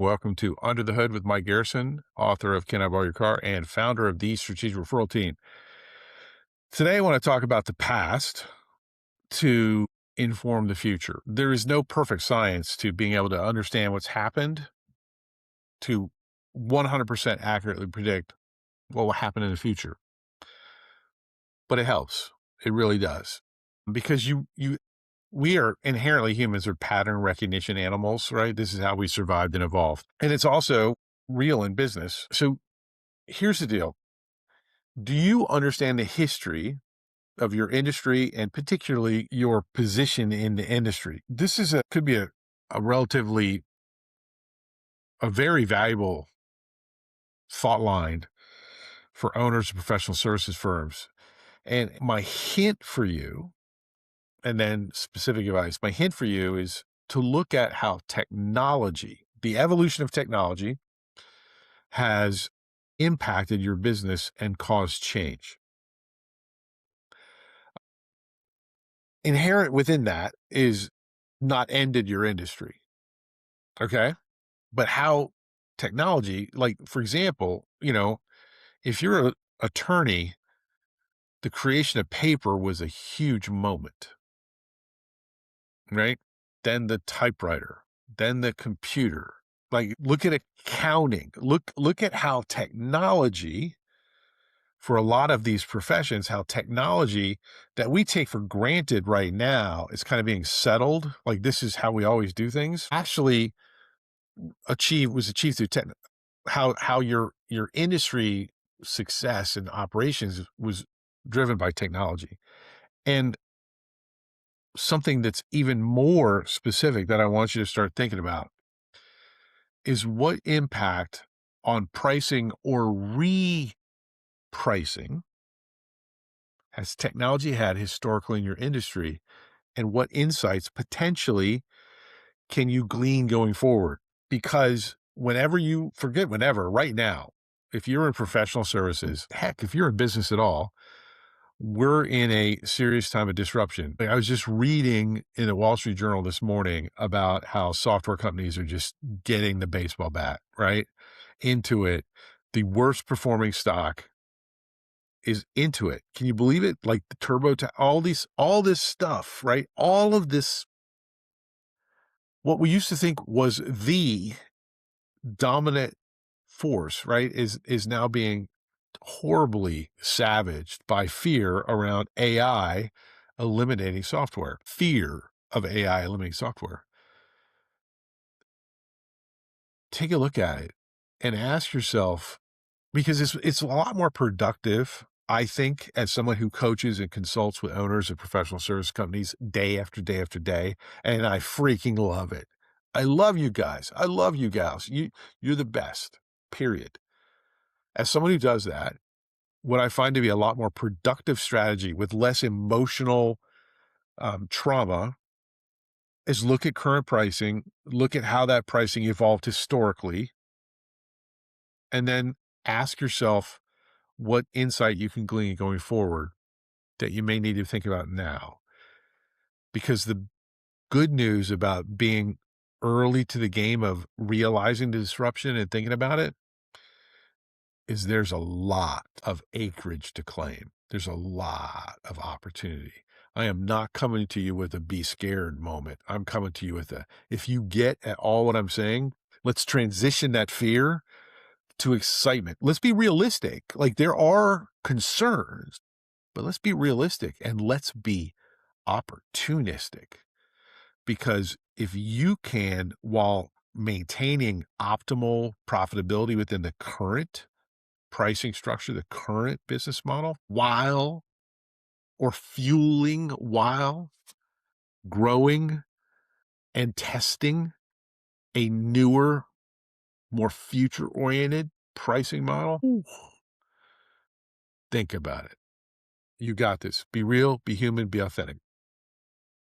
Welcome to Under the Hood with Mike Garrison, author of Can I Borrow Your Car and founder of the Strategic Referral Team. Today, I want to talk about the past to inform the future. There is no perfect science to being able to understand what's happened to 100% accurately predict what will happen in the future. But it helps. It really does. Because we are inherently humans are pattern recognition animals, right? This is how we survived and evolved. And it's also real in business. So here's the deal. Do you understand the history of your industry and particularly your position in the industry? This could be a relatively, a very valuable thought line for owners of professional services firms. And my hint for you, and then specific advice, my hint for you is to look at how technology, the evolution of technology, has impacted your business and caused change. Inherent within that is not ended your industry. Okay. But how technology, like, for example, if you're an attorney, the creation of paper was a huge moment, right? Then the typewriter, then the computer. Like, look at accounting. Look at how technology, for a lot of these professions, how technology that we take for granted right now is kind of being settled. Like, this is how we always do things. Actually, was achieved through how your industry success and operations was driven by technology. And something that's even more specific that I want you to start thinking about is what impact on pricing or repricing has technology had historically in your industry, and what insights potentially can you glean going forward? Because right now, if you're in professional services, heck, if you're in business at all, we're in a serious time of disruption. Like, I was just reading in the Wall Street Journal this morning about how software companies are just getting the baseball bat, right? Into it. The worst performing stock is into it. Can you believe it? Like the all this stuff, right? All of this, what we used to think was the dominant force, right, is now being horribly savaged by fear around AI eliminating software. Fear of AI eliminating software. Take a look at it and ask yourself, because it's a lot more productive, I think, as someone who coaches and consults with owners of professional service companies day after day after day, and I freaking love it. I love you guys. I love you gals. You're the best, period. As someone who does that, what I find to be a lot more productive strategy with less emotional trauma is look at current pricing, look at how that pricing evolved historically, and then ask yourself what insight you can glean going forward that you may need to think about now. Because the good news about being early to the game of realizing the disruption and thinking about it is there's a lot of acreage to claim. There's a lot of opportunity. I am not coming to you with a be scared moment. I'm coming to you with if you get at all what I'm saying, let's transition that fear to excitement. Let's be realistic. Like, there are concerns, but let's be realistic and let's be opportunistic. Because if you can, while maintaining optimal profitability within the current pricing structure, the current business model, while growing and testing a newer, more future-oriented pricing model, think about it. You got this. Be real, be human, be authentic.